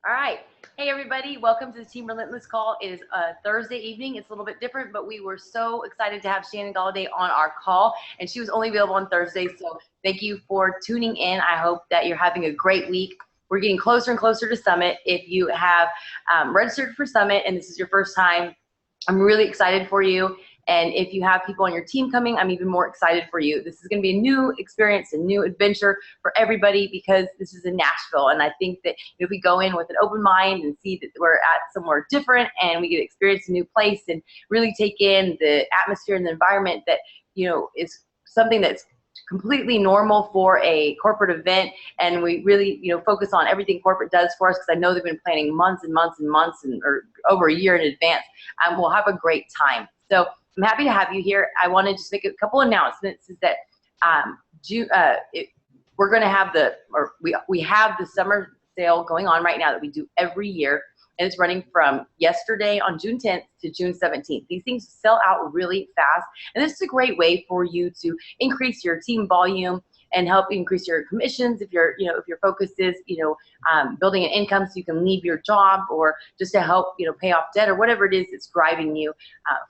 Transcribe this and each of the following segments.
All right. Hey, everybody. Welcome to the Team Relentless call. It is a Thursday evening. It's a little bit different, but we were so excited to have Shannon Golladay on our call, and she was only available on Thursday. So thank you for tuning in. I hope that you're having a great week. We're getting closer and closer to Summit. If you have registered for Summit and this is your first time, I'm really excited for you. And if you have people on your team coming, I'm even more excited for you. This is going to be a new experience, a new adventure for everybody because this is in Nashville. And I think that if we go in with an open mind and see that we're at somewhere different and we get to experience a new place and really take in the atmosphere and the environment that, is something that's completely normal for a corporate event, and we really focus on everything corporate does for us, because I know they've been planning months and months and months or over a year in advance. We'll have a great time. So I'm happy to have you here. I want to just make a couple announcements. Is that we're going to have we have the summer sale going on right now that we do every year, and it's running from yesterday on June 10th to June 17th. These things sell out really fast, and this is a great way for you to increase your team volume and help increase your commissions if your focus is building an income so you can leave your job, or just to help pay off debt, or whatever it is that's driving you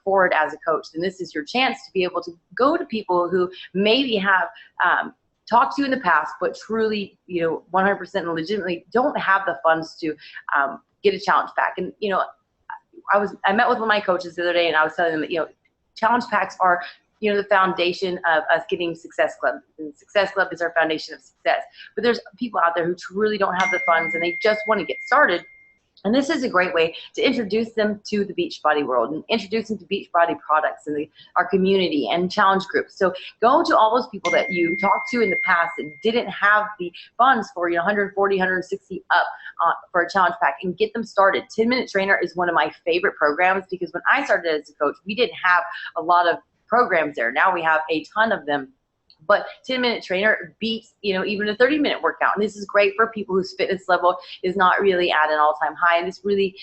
forward as a coach. And this is your chance to be able to go to people who maybe have talked to you in the past, but truly 100% and legitimately don't have the funds to get a challenge pack. And I met with one of my coaches the other day, and I was telling them that challenge packs are the foundation of us getting Success Club. And Success Club is our foundation of success. But there's people out there who truly don't have the funds and they just want to get started. And this is a great way to introduce them to the Beachbody world and introduce them to Beachbody products and our community and challenge groups. So go to all those people that you talked to in the past and didn't have the funds for 140, 160 up for a challenge pack, and get them started. 10-Minute Trainer is one of my favorite programs, because when I started as a coach, we didn't have a lot of programs there. Now we have a ton of them. But 10-Minute Trainer beats, even a 30-minute workout. And this is great for people whose fitness level is not really at an all-time high. And this really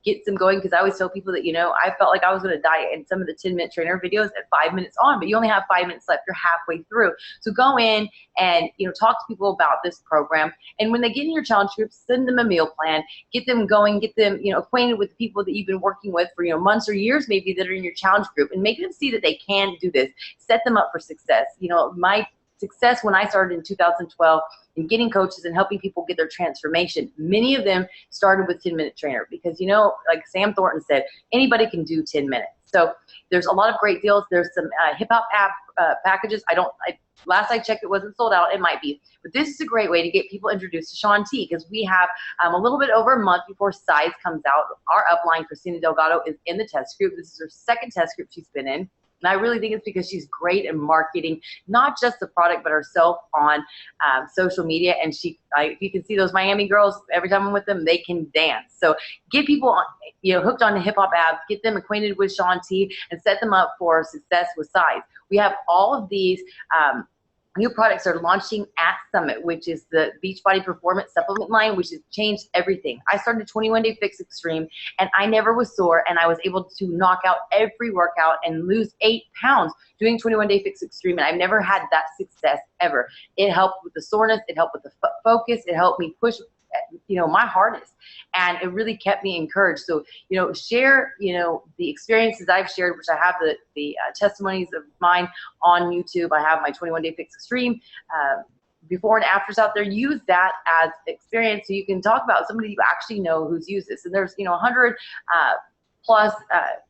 gets them going, because I always tell people that, I felt like I was going to die in some of the 10-Minute Trainer videos at 5 minutes on, but you only have 5 minutes left. You're halfway through. So go in and, talk to people about this program. And when they get in your challenge group, send them a meal plan, get them going, get them, acquainted with the people that you've been working with for, months or years maybe that are in your challenge group, and make them see that they can do this. Set them up for success. My success when I started in 2012 in getting coaches and helping people get their transformation, many of them started with 10-Minute Trainer, because, like Sam Thornton said, anybody can do 10 minutes. So there's a lot of great deals. There's some hip hop app packages. Last I checked, it wasn't sold out. It might be. But this is a great way to get people introduced to Shaun T, because we have a little bit over a month before Size comes out. Our upline, Christina Delgado, is in the test group. This is her second test group she's been in. And I really think it's because she's great at marketing, not just the product, but herself on social media. And you can see those Miami girls, every time I'm with them, they can dance. So get people hooked on the hip hop app, get them acquainted with Shaun T, and set them up for success with Size. We have all of these new products are launching at Summit, which is the Beachbody Performance Supplement line, which has changed everything. I started 21 Day Fix Extreme, and I never was sore, and I was able to knock out every workout and lose 8 pounds doing 21 Day Fix Extreme, and I've never had that success ever. It helped with the soreness, it helped with the focus, it helped me push my hardest, and it really kept me encouraged. So share the experiences I've shared, which I have the testimonies of mine on YouTube. I have my 21 Day Fix Extreme before and afters out there. Use that as experience so you can talk about somebody you actually know who's used this. And there's 100 plus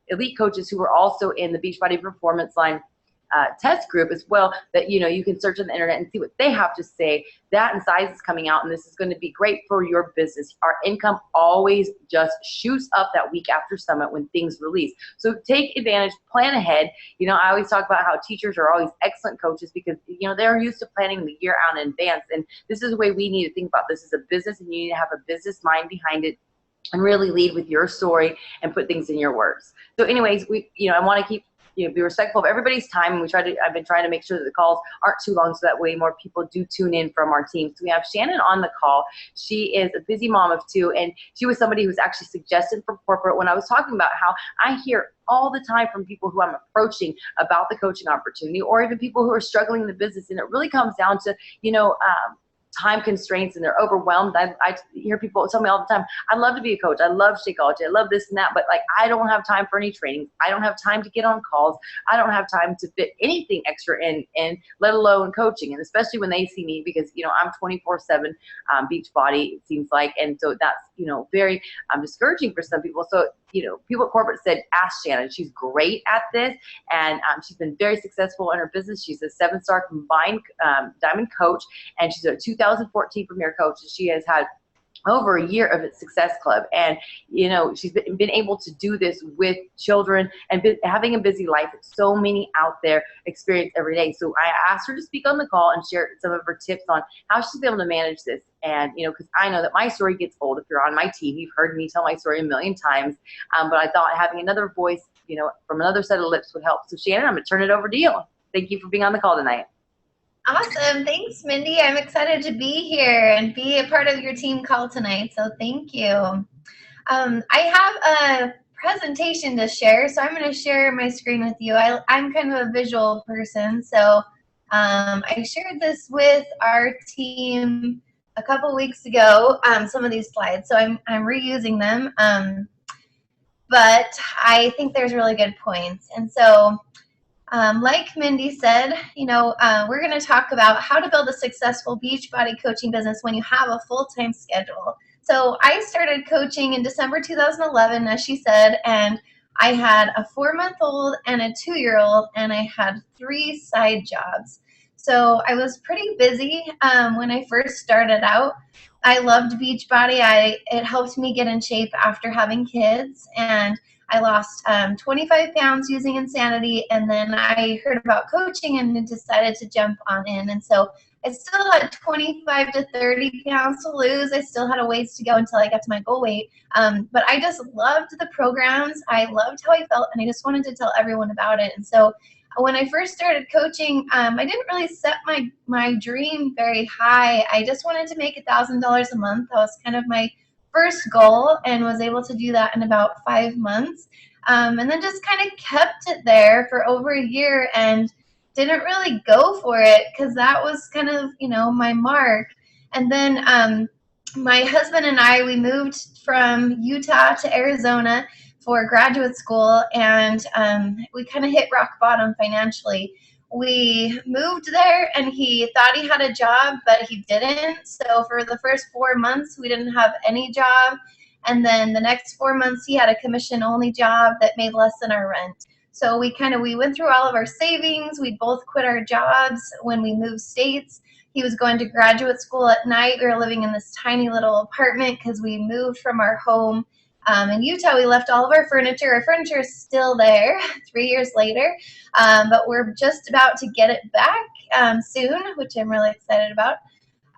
elite coaches who are also in the Beachbody Performance line test group as well, that you can search on the internet and see what they have to say. That and Size is coming out, and this is going to be great for your business. Our income always just shoots up that week after Summit when things release. So take advantage, plan ahead. I always talk about how teachers are always excellent coaches, because they're used to planning the year out in advance, and this is the way we need to think about this as a business, and you need to have a business mind behind it and really lead with your story and put things in your words. So anyways, I want to keep be respectful of everybody's time. And I've been trying to make sure that the calls aren't too long, so that way more people do tune in from our team. So we have Shannon on the call. She is a busy mom of 2, and she was somebody who was actually suggested for corporate when I was talking about how I hear all the time from people who I'm approaching about the coaching opportunity, or even people who are struggling in the business. And it really comes down to, time constraints and they're overwhelmed. I hear people tell me all the time, I'd love to be a coach. I love Shakeology. I love this and that, but like, I don't have time for any trainings. I don't have time to get on calls. I don't have time to fit anything extra in, let alone coaching. And especially when they see me, because, you know, I'm 24/7 Beachbody, it seems like. And so that's, you know, very discouraging for some people. So, you know, people at corporate said, ask Shannon. She's great at this. And she's been very successful in her business. She's a 7-star combined diamond coach, and she's a 2014 Premier Coach. And she has had over a year of its Success Club. And, you know, she's been able to do this with children and having a busy life that so many out there experience every day. So I asked her to speak on the call and share some of her tips on how she's able to manage this. And, you know, because I know that my story gets old. If you're on my team, you've heard me tell my story a million times. But I thought having another voice, you know, from another set of lips would help. So Shannon, I'm going to turn it over to you. Thank you for being on the call tonight. Awesome. Thanks, Mindy. I'm excited to be here and be a part of your team call tonight. So thank you. I have a presentation to share, so I'm going to share my screen with you. I'm kind of a visual person, so I shared this with our team a couple weeks ago, some of these slides, so I'm reusing them, but I think there's really good points. And so like Mindy said, you know, we're going to talk about how to build a successful Beachbody coaching business when you have a full-time schedule. So I started coaching in December 2011, as she said, and I had a 4-month-old and a 2-year-old, and I had 3 side jobs. So I was pretty busy when I first started out. I loved Beachbody. It helped me get in shape after having kids, and I lost 25 pounds using Insanity, and then I heard about coaching and decided to jump on in. And so I still had 25 to 30 pounds to lose. I still had a ways to go until I got to my goal weight. But I just loved the programs. I loved how I felt, and I just wanted to tell everyone about it. And so when I first started coaching, I didn't really set my dream very high. I just wanted to make $1,000 a month. That was kind of my first goal, and was able to do that in about 5 months. And then just kind of kept it there for over a year and didn't really go for it because that was kind of, you know, my mark. And then my husband and I, we moved from Utah to Arizona for graduate school, and we kind of hit rock bottom financially. We moved there, and he thought he had a job, but he didn't. So for the first 4 months, we didn't have any job. And then the next 4 months, he had a commission-only job that made less than our rent. So we went through all of our savings. We both quit our jobs when we moved states. He was going to graduate school at night. We were living in this tiny little apartment because we moved from our home. In Utah, we left all of our furniture. Our furniture is still there 3 years later, but we're just about to get it back soon, which I'm really excited about.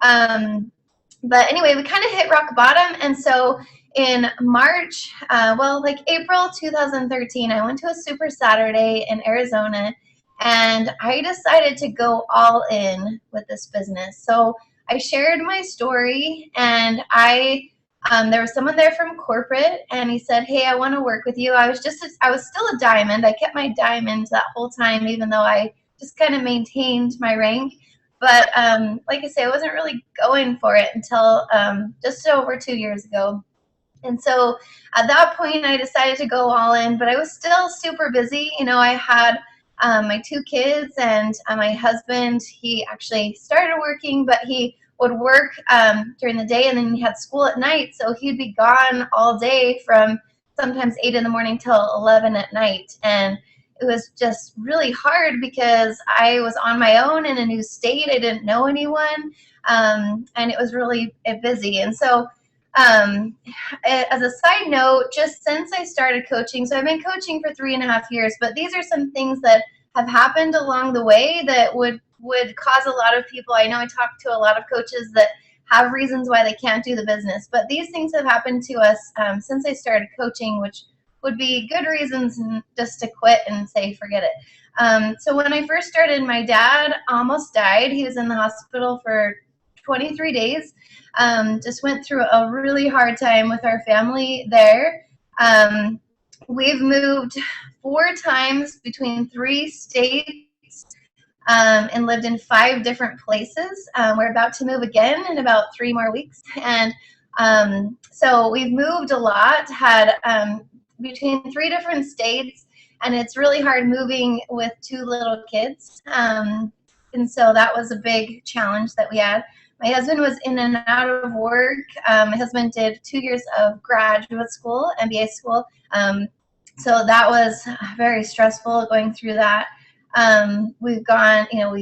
But anyway, we kind of hit rock bottom, and so in March, like April 2013, I went to a Super Saturday in Arizona, and I decided to go all in with this business. So I shared my story, and there was someone there from corporate, and he said, "Hey, I want to work with you." I was still a diamond. I kept my diamond that whole time, even though I just kind of maintained my rank. But like I say, I wasn't really going for it until just over 2 years ago. And so at that point, I decided to go all in, but I was still super busy. You know, I had my 2 kids, and my husband, he actually started working, but he would work during the day, and then he had school at night. So he'd be gone all day from sometimes 8 in the morning till 11 at night. And it was just really hard because I was on my own in a new state. I didn't know anyone, and it was really busy. And so as a side note, just since I started coaching, so I've been coaching for 3.5 years, but these are some things that have happened along the way that would cause a lot of people. I know I talk to a lot of coaches that have reasons why they can't do the business, but these things have happened to us since I started coaching, which would be good reasons just to quit and say, forget it. So when I first started, my dad almost died. He was in the hospital for 23 days. Just went through a really hard time with our family there. We've moved 4 times between 3 states. and lived in 5 different places. We're about to move again in about 3 more weeks. And so we've moved a lot, had between 3 different states, and it's really hard moving with 2 little kids. And so that was a big challenge that we had. My husband was in and out of work. My husband did 2 years of graduate school, MBA school. So that was very stressful going through that. We've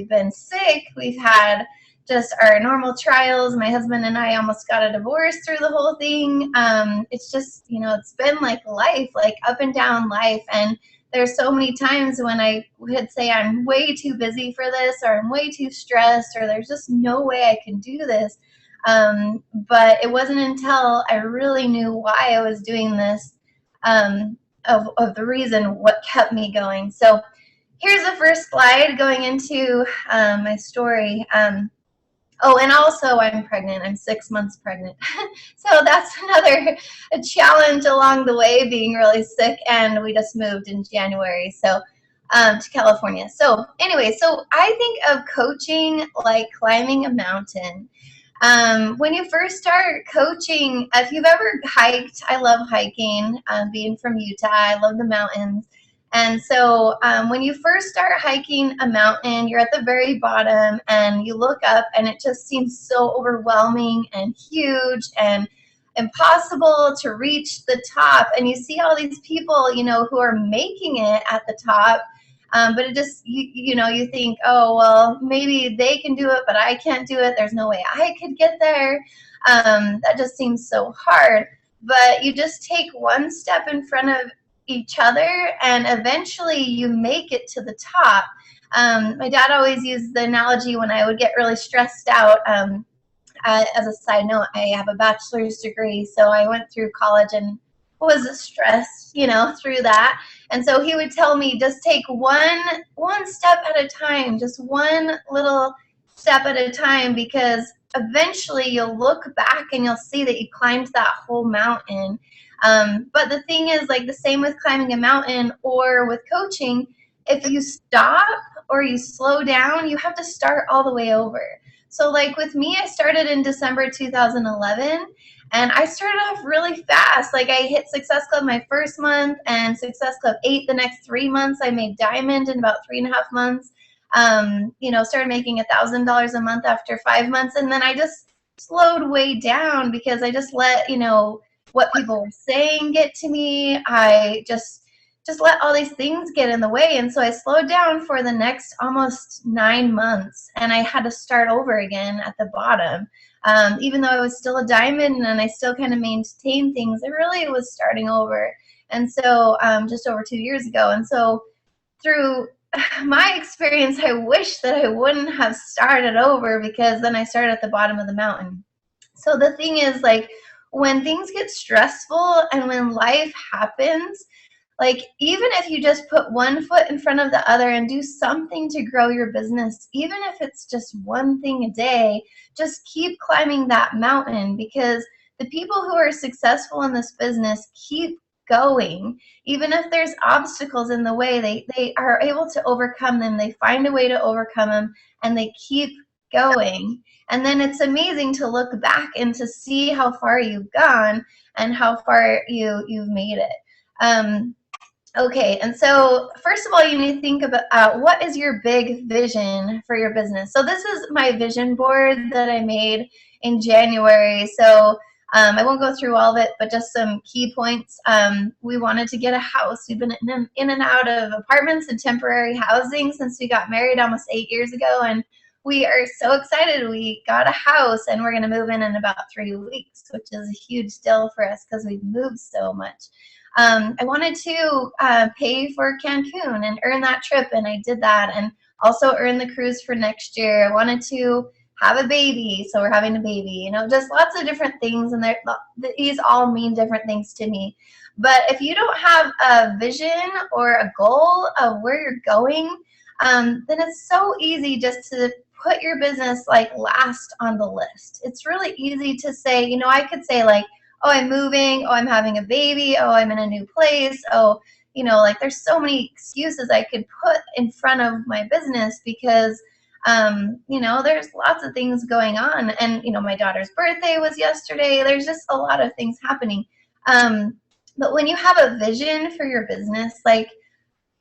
been sick. We've had just our normal trials. My husband and I almost got a divorce through the whole thing. It's just, it's been like life, like up and down life. And there's so many times when I would say I'm way too busy for this, or I'm way too stressed, or there's just no way I can do this. But it wasn't until I really knew why I was doing this, of the reason what kept me going. So here's the first slide going into my story. Oh, and also I'm pregnant. I'm 6 months pregnant. So that's another challenge along the way, being really sick. And we just moved in January, so to California. So anyway, so I think of coaching like climbing a mountain. When you first start coaching, if you've ever hiked, I love hiking, being from Utah, I love the mountains. And so when you first start hiking a mountain, you're at the very bottom and you look up and it just seems so overwhelming and huge and impossible to reach the top. And you see all these people, who are making it at the top. But it just, you think, oh, well, maybe they can do it, but I can't do it. There's no way I could get there. That just seems so hard. But you just take one step in front of each other and eventually you make it to the top. My dad always used the analogy when I would get really stressed out. As a side note, I have a bachelor's degree, so I went through college and was stressed, through that. And so he would tell me, just take one step at a time, just one little step at a time, because eventually you'll look back and you'll see that you climbed that whole mountain. But the thing is, like the same with climbing a mountain or with coaching, if you stop or you slow down, you have to start all the way over. So like with me, I started in December 2011, and I started off really fast. Like I hit Success Club my first month and Success Club 8 the next 3 months. I made Diamond in about 3.5 months. Started making $1,000 a month after 5 months. And then I just slowed way down because I just let, what people were saying get to me. I just let all these things get in the way. And so I slowed down for the next almost 9 months, and I had to start over again at the bottom. Even though I was still a diamond and I still kind of maintained things, it really was starting over. And so just over 2 years ago. And so through my experience, I wish that I wouldn't have started over, because then I started at the bottom of the mountain. So the thing is, like, when things get stressful and when life happens, like even if you just put one foot in front of the other and do something to grow your business, even if it's just one thing a day, just keep climbing that mountain, because the people who are successful in this business keep going. Even if there's obstacles in the way, they are able to overcome them. They find a way to overcome them, and they keep going. And then it's amazing to look back and to see how far you've gone and how far you've made it. Okay, and so first of all, you need to think about what is your big vision for your business. So this is my vision board that I made in January. So I won't go through all of it, but just some key points. We wanted to get a house. We've been in and out of apartments and temporary housing since we got married almost 8 years ago, and we are so excited. We got a house, and we're going to move in about 3 weeks, which is a huge deal for us because we've moved so much. I wanted to pay for Cancun and earn that trip, and I did that, and also earn the cruise for next year. I wanted to have a baby, so we're having a baby, just lots of different things, and these all mean different things to me. But if you don't have a vision or a goal of where you're going, then it's so easy just to put your business like last on the list. It's really easy to say, I could say like, oh, I'm moving, oh, I'm having a baby, oh, I'm in a new place, oh, like there's so many excuses I could put in front of my business because there's lots of things going on. And, my daughter's birthday was yesterday. There's just a lot of things happening. But when you have a vision for your business,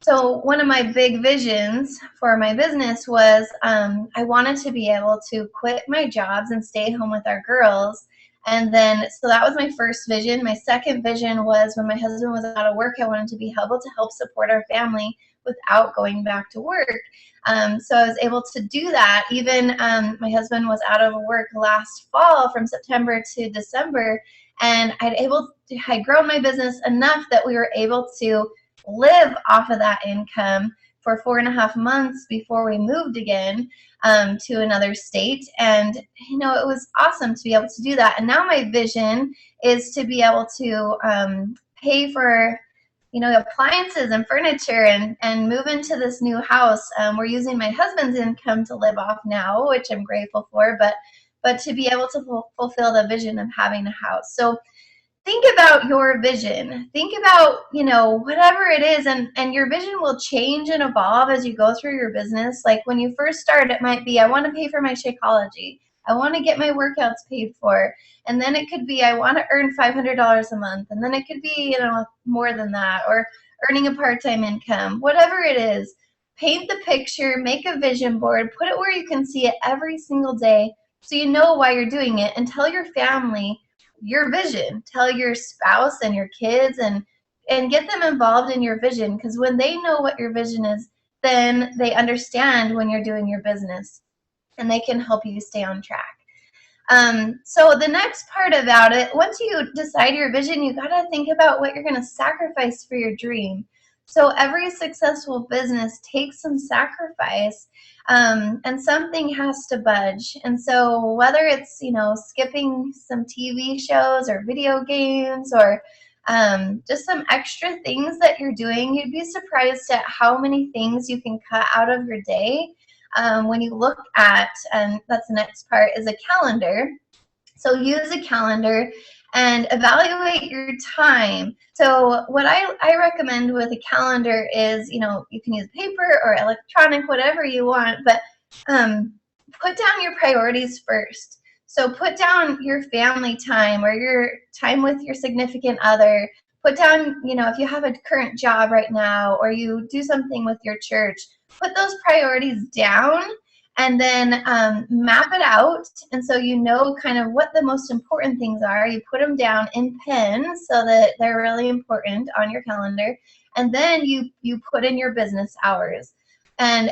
so one of my big visions for my business was I wanted to be able to quit my jobs and stay home with our girls. And then, so that was my first vision. My second vision was when my husband was out of work, I wanted to be able to help support our family without going back to work. So I was able to do that. Even my husband was out of work last fall from September to December, and I'd grown my business enough that we were able to live off of that income for 4.5 months before we moved again to another state. And, it was awesome to be able to do that. And now my vision is to be able to pay for, appliances and furniture and move into this new house. We're using my husband's income to live off now, which I'm grateful for, but to be able to fulfill the vision of having a house. So think about your vision. Think about, whatever it is, and your vision will change and evolve as you go through your business. Like when you first start, it might be, I want to pay for my Shakeology. I want to get my workouts paid for. And then it could be, I want to earn $500 a month. And then it could be, more than that, or earning a part-time income, whatever it is. Paint the picture, make a vision board, put it where you can see it every single day so you know why you're doing it, and tell your family your vision. Tell your spouse and your kids and get them involved in your vision, because when they know what your vision is, then they understand when you're doing your business and they can help you stay on track. So the next part about it, once you decide your vision, you got to think about what you're going to sacrifice for your dream. So every successful business takes some sacrifice, and something has to budge. And so whether it's, skipping some TV shows or video games or just some extra things that you're doing, you'd be surprised at how many things you can cut out of your day. When you look at, and that's the next part, is a calendar. So use a calendar and evaluate your time. So what I recommend with a calendar is, you can use paper or electronic, whatever you want, but put down your priorities first. So put down your family time or your time with your significant other. Put down, if you have a current job right now or you do something with your church, put those priorities down and then map it out. And so kind of what the most important things are. You put them down in pen so that they're really important on your calendar. And then you put in your business hours. And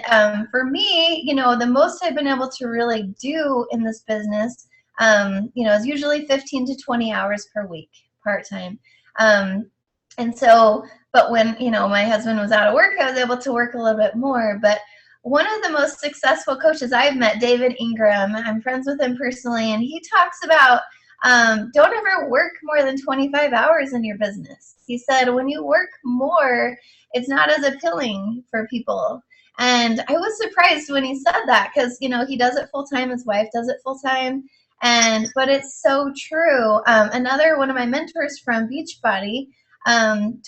for me, the most I've been able to really do in this business, is usually 15 to 20 hours per week, part-time. And so, but when, my husband was out of work, I was able to work a little bit more. But one of the most successful coaches I've met, David Ingram, I'm friends with him personally, and he talks about don't ever work more than 25 hours in your business. He said when you work more, it's not as appealing for people. And I was surprised when he said that because, he does it full-time, his wife does it full-time, but it's so true. Another one of my mentors from Beachbody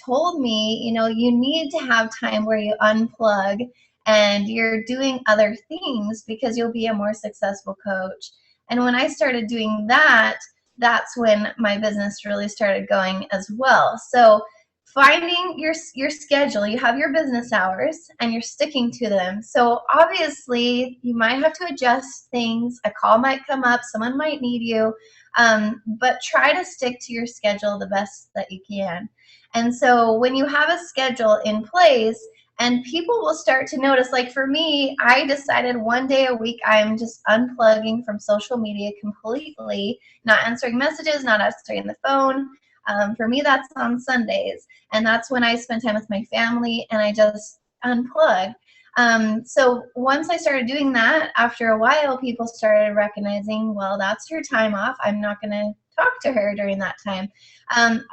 told me, you need to have time where you unplug and you're doing other things because you'll be a more successful coach. And when I started doing that, that's when my business really started going as well. So finding your schedule, you have your business hours and you're sticking to them. So obviously you might have to adjust things. A call might come up, someone might need you, but try to stick to your schedule the best that you can. And so when you have a schedule in place, and people will start to notice, like for me, I decided one day a week I'm just unplugging from social media completely, not answering messages, not answering the phone. For me, that's on Sundays. And that's when I spend time with my family and I just unplug. So once I started doing that, after a while, people started recognizing, well, that's her time off. I'm not going to talk to her during that time.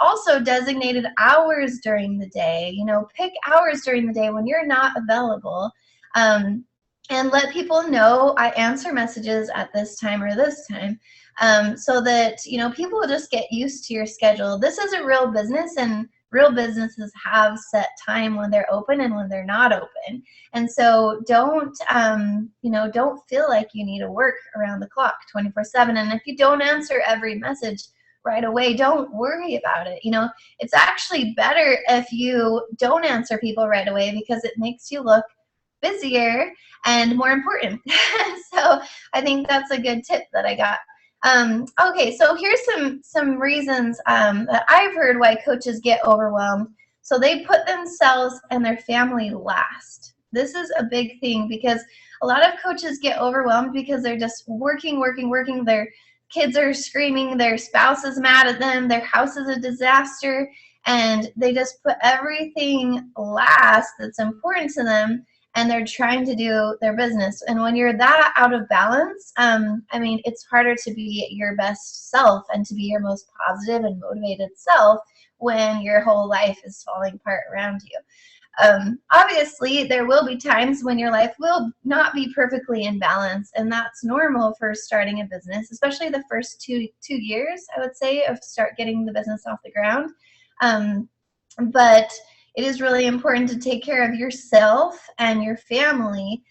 Also designated hours during the day, pick hours during the day when you're not available, and let people know I answer messages at this time or this time, so that, people will just get used to your schedule. This is a real business, and Real businesses have set time when they're open and when they're not open. And so don't feel like you need to work around the clock 24/7. And if you don't answer every message right away, don't worry about it. It's actually better if you don't answer people right away, because it makes you look busier and more important. So I think that's a good tip that I got. Okay, so here's some reasons that I've heard why coaches get overwhelmed. So they put themselves and their family last. This is a big thing, because a lot of coaches get overwhelmed because they're just working. Their kids are screaming, their spouse is mad at them, their house is a disaster, and they just put everything last that's important to them, and they're trying to do their business. And when you're that out of balance, it's harder to be your best self and to be your most positive and motivated self when your whole life is falling apart around you. Obviously, there will be times when your life will not be perfectly in balance, and that's normal for starting a business, especially the first two years, I would say, of start getting the business off the ground. But it is really important to take care of yourself and your family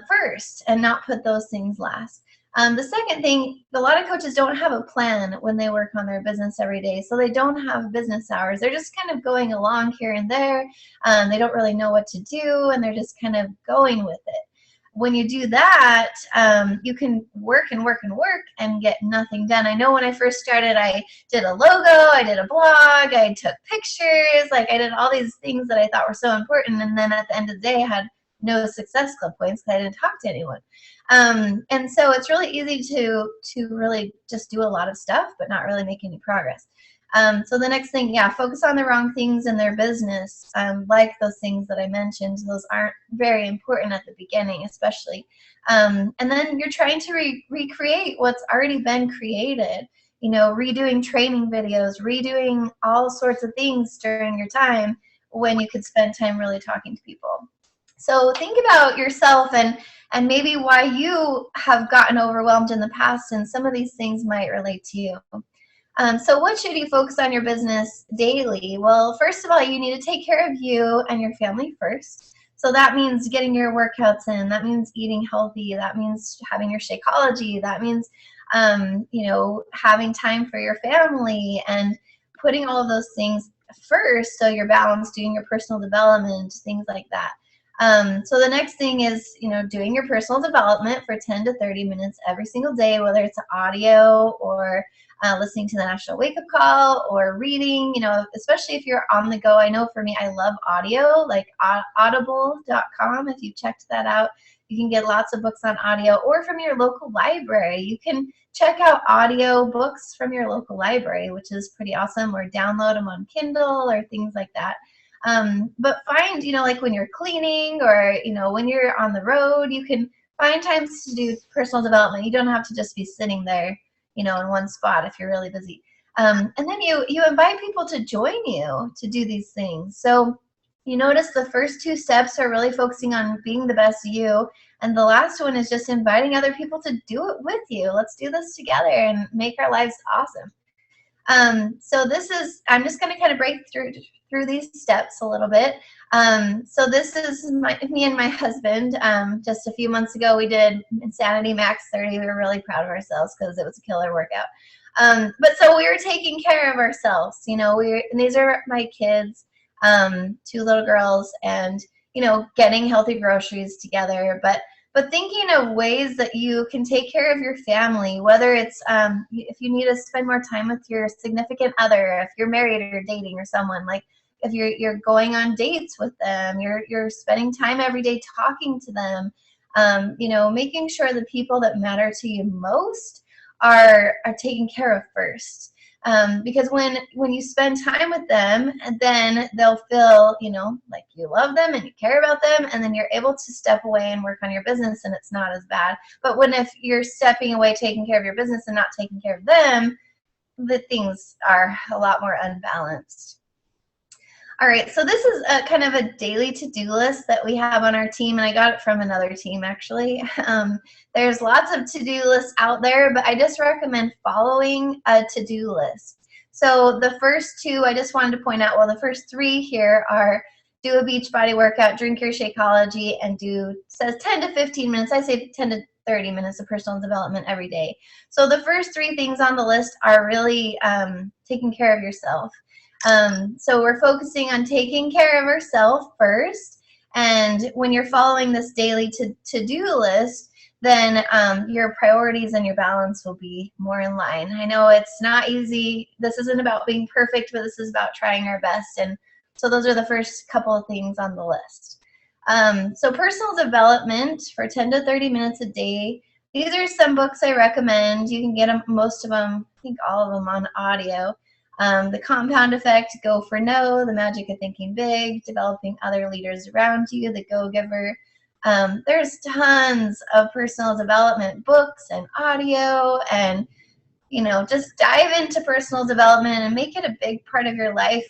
first, and not put those things last. The second thing, a lot of coaches don't have a plan when they work on their business every day. So they don't have business hours. They're just kind of going along here and there. They don't really know what to do, and they're just kind of going with it. When you do that, you can work and get nothing done. I know when I first started, I did a logo, I did a blog, I took pictures, I did all these things that I thought were so important. And then at the end of the day, I had no Success Club points because I didn't talk to anyone. And so it's really easy to really just do a lot of stuff, but not really make any progress. So the next thing, focus on the wrong things in their business, like those things that I mentioned. Those aren't very important at the beginning, especially. And then you're trying to recreate what's already been created, redoing training videos, redoing all sorts of things during your time when you could spend time really talking to people. So think about yourself and maybe why you have gotten overwhelmed in the past, and some of these things might relate to you. So what should you focus on your business daily? Well, first of all, you need to take care of you and your family first. So that means getting your workouts in. That means eating healthy. That means having your Shakeology. That means, having time for your family and putting all of those things first, so you're balanced, doing your personal development, things like that. So the next thing is, doing your personal development for 10 to 30 minutes every single day, whether it's audio or listening to the National Wake Up Call or reading, especially if you're on the go. I know for me, I love audio, like audible.com. If you checked that out, you can get lots of books on audio, or from your local library. You can check out audio books from your local library, which is pretty awesome, or download them on Kindle or things like that. But find, like when you're cleaning or, when you're on the road, you can find times to do personal development. You don't have to just be sitting there, in one spot if you're really busy. And then you invite people to join you to do these things. So you notice the first two steps are really focusing on being the best you. And the last one is just inviting other people to do it with you. Let's do this together and make our lives awesome. So I'm just going to kind of break through these steps a little bit. So this is me and my husband. Just a few months ago, we did Insanity Max 30. We were really proud of ourselves because it was a killer workout. But so we were taking care of ourselves, and these are my kids, 2 little girls, and, getting healthy groceries together. But thinking of ways that you can take care of your family, whether it's if you need to spend more time with your significant other, if you're married or dating or someone, like if you're going on dates with them, you're spending time every day talking to them, making sure the people that matter to you most are taken care of first. Because when you spend time with them, then they'll feel, like you love them and you care about them, and then you're able to step away and work on your business, and it's not as bad. But if you're stepping away, taking care of your business and not taking care of them, the things are a lot more unbalanced. All right, so this is kind of a daily to-do list that we have on our team, and I got it from another team, actually. There's lots of to-do lists out there, but I just recommend following a to-do list. So the first two, I just wanted to point out, well, the first three here are do a Beachbody workout, drink your Shakeology, and says 10 to 15 minutes. I say 10 to 30 minutes of personal development every day. So the first three things on the list are really taking care of yourself. So we're focusing on taking care of ourselves first. And when you're following this daily to-do list, then your priorities and your balance will be more in line. I know it's not easy. This isn't about being perfect, but this is about trying our best. And so those are the first couple of things on the list. So personal development for 10 to 30 minutes a day. These are some books I recommend. You can get them, most of them, I think all of them on audio. The Compound Effect, Go for No, The Magic of Thinking Big, Developing Other Leaders Around You, The Go-Giver. There's tons of personal development books and audio, and just dive into personal development and make it a big part of your life.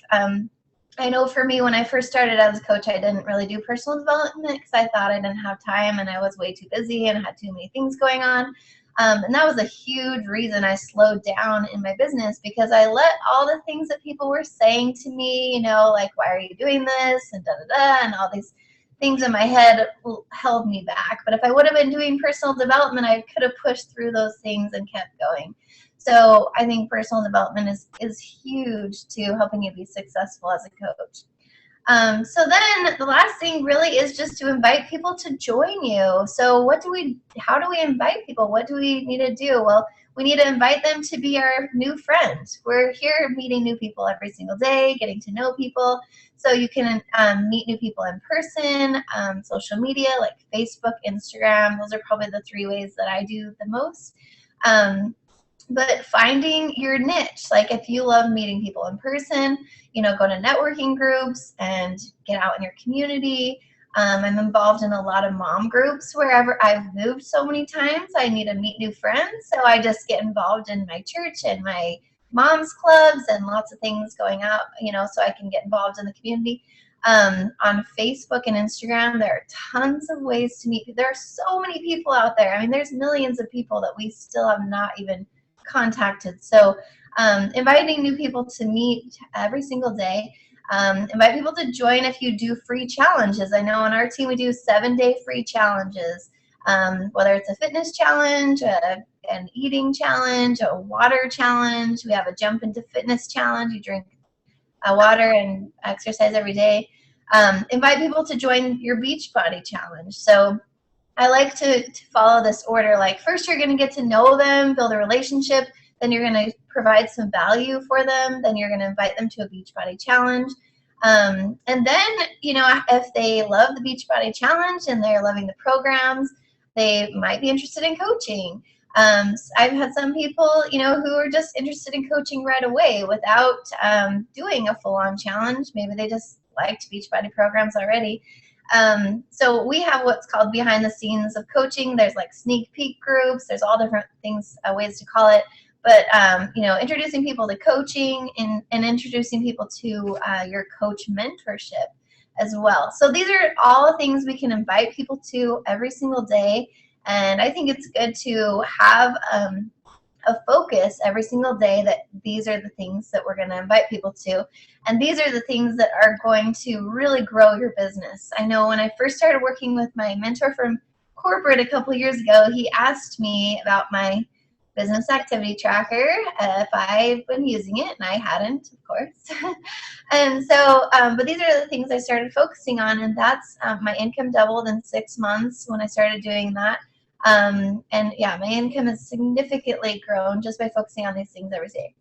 I know for me, when I first started as a coach, I didn't really do personal development because I thought I didn't have time and I was way too busy and had too many things going on. And that was a huge reason I slowed down in my business, because I let all the things that people were saying to me, like, why are you doing this? And da-da-da, and all these things in my head held me back. But if I would have been doing personal development, I could have pushed through those things and kept going. So I think personal development is huge to helping you be successful as a coach. So then the last thing really is just to invite people to join you. So how do we invite people? What do we need to do? Well, we need to invite them to be our new friends. We're here meeting new people every single day, getting to know people. So you can meet new people in person, social media like Facebook, Instagram. Those are probably the three ways that I do the most. But finding your niche, like if you love meeting people in person, go to networking groups and get out in your community. I'm involved in a lot of mom groups wherever I've moved so many times. I need to meet new friends. So I just get involved in my church and my mom's clubs and lots of things going out, so I can get involved in the community. On Facebook and Instagram, there are tons of ways to meet. There are so many people out there. I mean, there's millions of people that we still have not even contacted. So inviting new people to meet every single day. Invite people to join if you do free challenges. I know on our team we do 7-day free challenges, whether it's a fitness challenge, an eating challenge, a water challenge. We have a jump into fitness challenge. You drink water and exercise every day. Invite people to join your Beachbody challenge. So I like to follow this order. Like, first you're going to get to know them, build a relationship. Then you're going to provide some value for them. Then you're going to invite them to a Beachbody challenge. And then, if they love the Beachbody challenge and they're loving the programs, they might be interested in coaching. I've had some people, who are just interested in coaching right away without doing a full-on challenge. Maybe they just liked Beachbody programs already. So we have what's called behind the scenes of coaching. There's like sneak peek groups. There's all different things, ways to call it. But, introducing people to coaching and introducing people to your coach mentorship as well. So these are all things we can invite people to every single day. And I think it's good to have a focus every single day that these are the things that we're going to invite people to. And these are the things that are going to really grow your business. I know when I first started working with my mentor from corporate a couple of years ago, he asked me about my business activity tracker, if I've been using it, and I hadn't, of course. And so, but these are the things I started focusing on, and that's my income doubled in 6 months when I started doing that. And yeah, my income has significantly grown just by focusing on these things every day.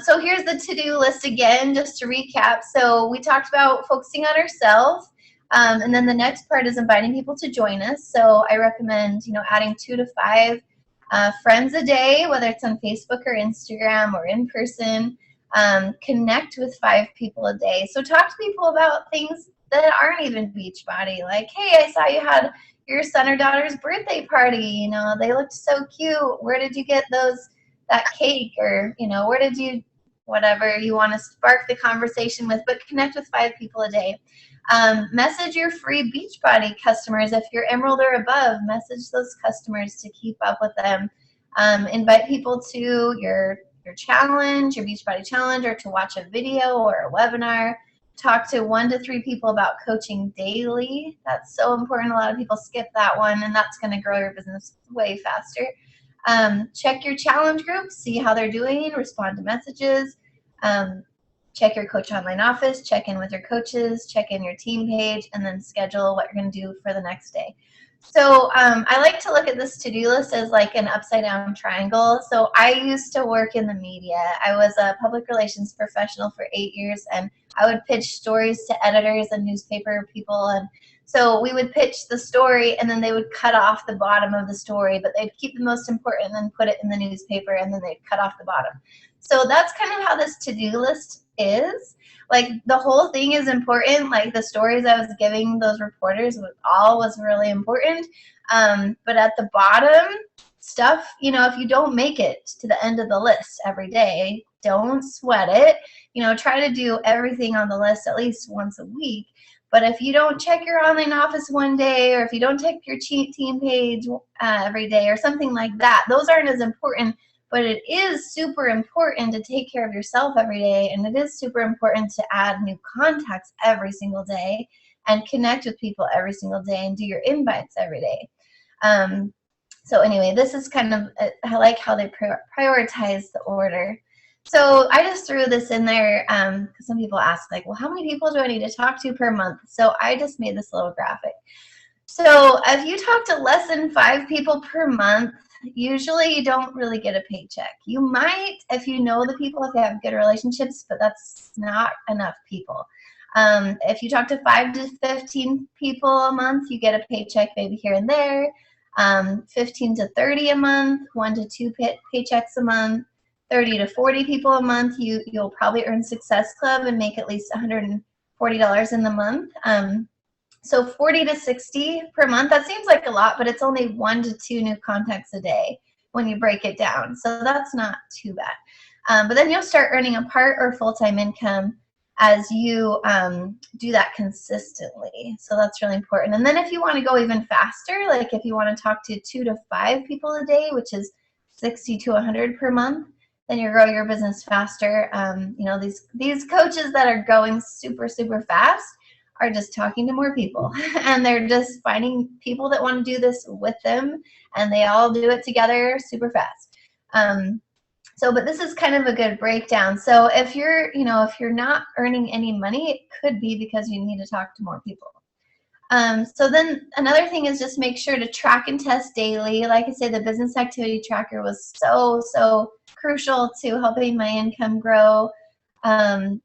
So here's the to-do list again, just to recap. So we talked about focusing on ourselves, and then the next part is inviting people to join us. So I recommend, adding 2 to 5 friends a day, whether it's on Facebook or Instagram or in person. Connect with 5 people a day. So talk to people about things that aren't even Beachbody. Like, hey, I saw you had your son or daughter's birthday party. They looked so cute. Where did you get that cake? Or, where did you, whatever you want to spark the conversation with, but connect with 5 people a day. Message your free Beachbody customers. If you're Emerald or above, message those customers to keep up with them. Invite people to your your challenge, your Beachbody challenge, or to watch a video or a webinar. Talk to 1 to 3 people about coaching daily. That's so important. A lot of people skip that one, and that's going to grow your business way faster. Check your challenge groups, see how they're doing, respond to messages. Check your coach online office, check in with your coaches, check in your team page, and then schedule what you're going to do for the next day. So I like to look at this to-do list as like an upside-down triangle. So I used to work in the media. I was a public relations professional for 8 years, and I would pitch stories to editors and newspaper people. And so we would pitch the story, and then they would cut off the bottom of the story, but they'd keep the most important and then put it in the newspaper, and then they'd cut off the bottom. So that's kind of how this to-do list is. Like, the whole thing is important. Like, the stories I was giving those reporters was really important. But at the bottom stuff, you know, if you don't make it to the end of the list every day, don't sweat it. You know, try to do everything on the list at least once a week. But if you don't check your online office one day, or if you don't check your team page every day or something like that, those aren't as important. But it is super important to take care of yourself every day, and it is super important to add new contacts every single day and connect with people every single day and do your invites every day. So anyway, this is kind of, I like how they prioritize the order. So I just threw this in there because some people ask, like, well, how many people do I need to talk to per month? So I just made this little graphic. So if you talk to less than 5 people per month, usually you don't really get a paycheck. You might if you know the people, if you have good relationships, but that's not enough people. If you talk to 5 to 15 people a month, you get a paycheck maybe here and there. 15 to 30 a month, 1 to 2 paychecks a month. 30 to 40 people a month, you'll probably earn Success Club and make at least $140 in the month. So 40 to 60 per month, that seems like a lot, but it's only 1 to 2 new contacts a day when you break it down. So that's not too bad. But then you'll start earning a part or full-time income as you do that consistently. So that's really important. And then if you want to go even faster, like if you want to talk to 2 to 5 people a day, which is 60 to 100 per month, then you grow your business faster. You know, these coaches that are going super, super fast are just talking to more people, and they're just finding people that want to do this with them, and they all do it together super fast. But this is kind of a good breakdown. So if you're not earning any money, it could be because you need to talk to more people. So then another thing is just make sure to track and test daily. Like I say, the business activity tracker was so crucial to helping my income grow and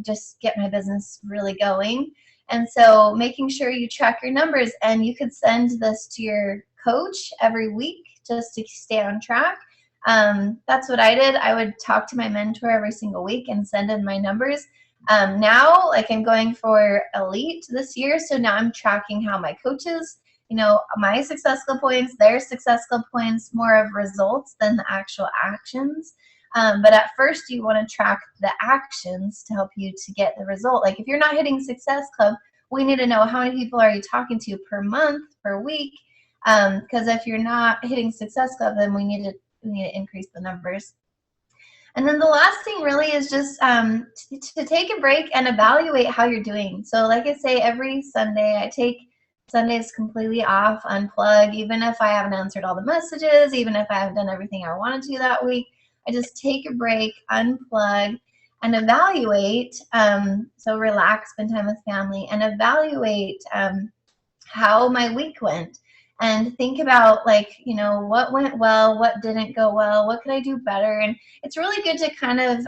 just get my business really going. And so making sure you track your numbers, and you could send this to your coach every week just to stay on track. That's what I did. I would talk to my mentor every single week and send in my numbers. Now, like, I'm going for Elite this year, so now I'm tracking how my coaches, you know, my Success Club points, their Success Club points, more of results than the actual actions. But at first, you want to track the actions to help you to get the result. Like, if you're not hitting Success Club, we need to know how many people are you talking to per month, per week. Because if you're not hitting Success Club, then we need to increase the numbers. And then the last thing really is just to take a break and evaluate how you're doing. So like I say, every Sunday, I take Sundays completely off, unplug, even if I haven't answered all the messages, even if I haven't done everything I wanted to that week. I just take a break, unplug, and evaluate. So relax, spend time with family, and evaluate how my week went. And think about, like, you know, what went well, what didn't go well, what could I do better? And it's really good to kind of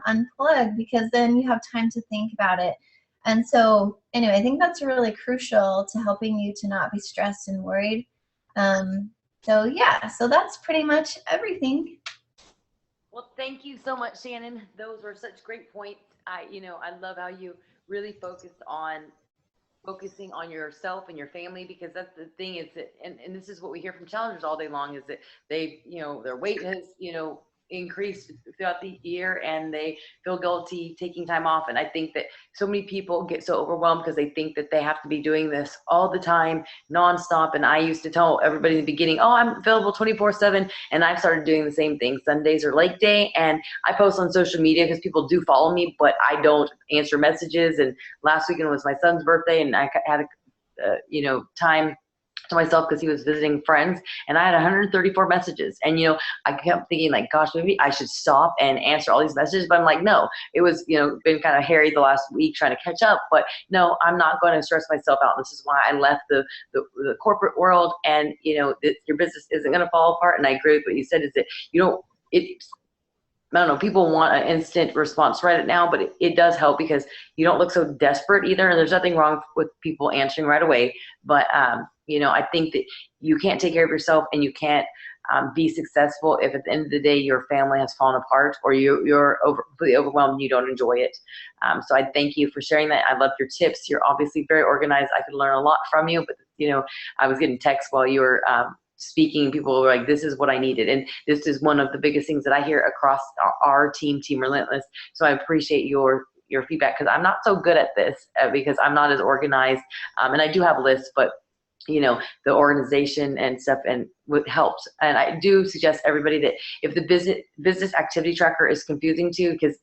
unplug, because then you have time to think about it. And so anyway, I think that's really crucial to helping you to not be stressed and worried. So yeah, so that's pretty much everything. Well, thank you so much, Shannon. Those were such great points. I love how you really focusing on yourself and your family, because that's the thing is that, and this is what we hear from challengers all day long, is that they, their weight has, increased throughout the year, and they feel guilty taking time off. And I think that so many people get so overwhelmed because they think that they have to be doing this all the time, nonstop. And I used to tell everybody in the beginning, oh, I'm available 24/7. And I've started doing the same thing. Sundays are leg day, and I post on social media because people do follow me, but I don't answer messages. And last weekend was my son's birthday, and I had time to myself because he was visiting friends, and I had 134 messages. And I kept thinking, like, gosh, maybe I should stop and answer all these messages. But I'm like, no, it was been kind of hairy the last week trying to catch up. But no, I'm not going to stress myself out. This is why I left the corporate world. And your business isn't going to fall apart. And I agree with what you said, is that I don't know, people want an instant response right now, but it does help because you don't look so desperate either. And there's nothing wrong with people answering right away. But, I think that you can't take care of yourself, and you can't be successful if at the end of the day your family has fallen apart, or you're completely overwhelmed and you don't enjoy it. So I thank you for sharing that. I love your tips. You're obviously very organized. I could learn a lot from you, but, I was getting texts while you were speaking. People were like, this is what I needed. And this is one of the biggest things that I hear across our Team Relentless. So I appreciate your feedback, because I'm not so good at this because I'm not as organized. And I do have lists, but the organization and stuff and what helps. And I do suggest everybody that if the business activity tracker is confusing to you, because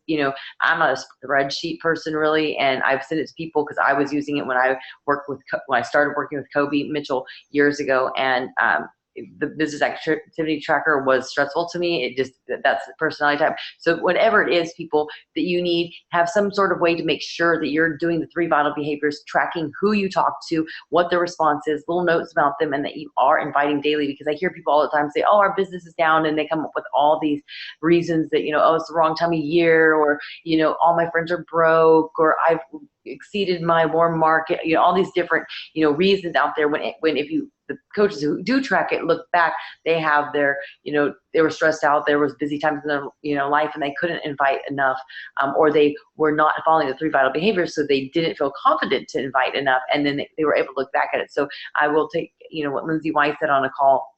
I'm not a spreadsheet person really, and I've sent it to people because I was using it when I started working with Kobe Mitchell years ago, and the business activity tracker was stressful to me. That's the personality type. So whatever it is, people, that you need, have some sort of way to make sure that you're doing the 3 vital behaviors, tracking who you talk to, what the response is, little notes about them, and that you are inviting daily. Because I hear people all the time say, oh, our business is down, and they come up with all these reasons that, oh, it's the wrong time of year, or, all my friends are broke, or I've exceeded my warm market, all these different, reasons out there. The coaches who do track it look back, they have their, they were stressed out, there was busy times in their, life, and they couldn't invite enough, or they were not following the 3 vital behaviors, so they didn't feel confident to invite enough, and then they were able to look back at it. So I will take, what Lindsay Weiss said on a call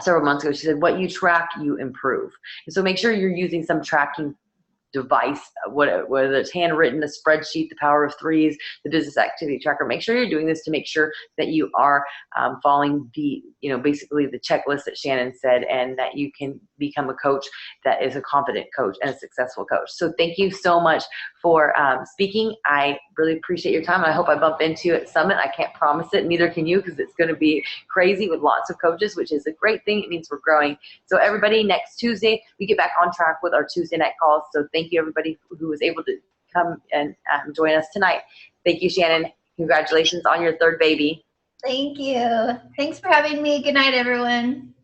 several months ago. She said, what you track, you improve. And so make sure you're using some tracking device, whether it's handwritten, a spreadsheet, the power of threes, the business activity tracker. Make sure you're doing this to make sure that you are following the, basically the checklist that Shannon said, and that you can become a coach that is a confident coach and a successful coach. So thank you so much for speaking. I really appreciate your time. I hope I bump into you at Summit. I can't promise it, neither can you, because it's going to be crazy with lots of coaches, which is a great thing. It means we're growing. So everybody, next Tuesday, we get back on track with our Tuesday night calls. So thank you, everybody who was able to come and join us tonight. Thank you, Shannon. Congratulations on your 3rd baby. Thank you. Thanks for having me. Good night, everyone.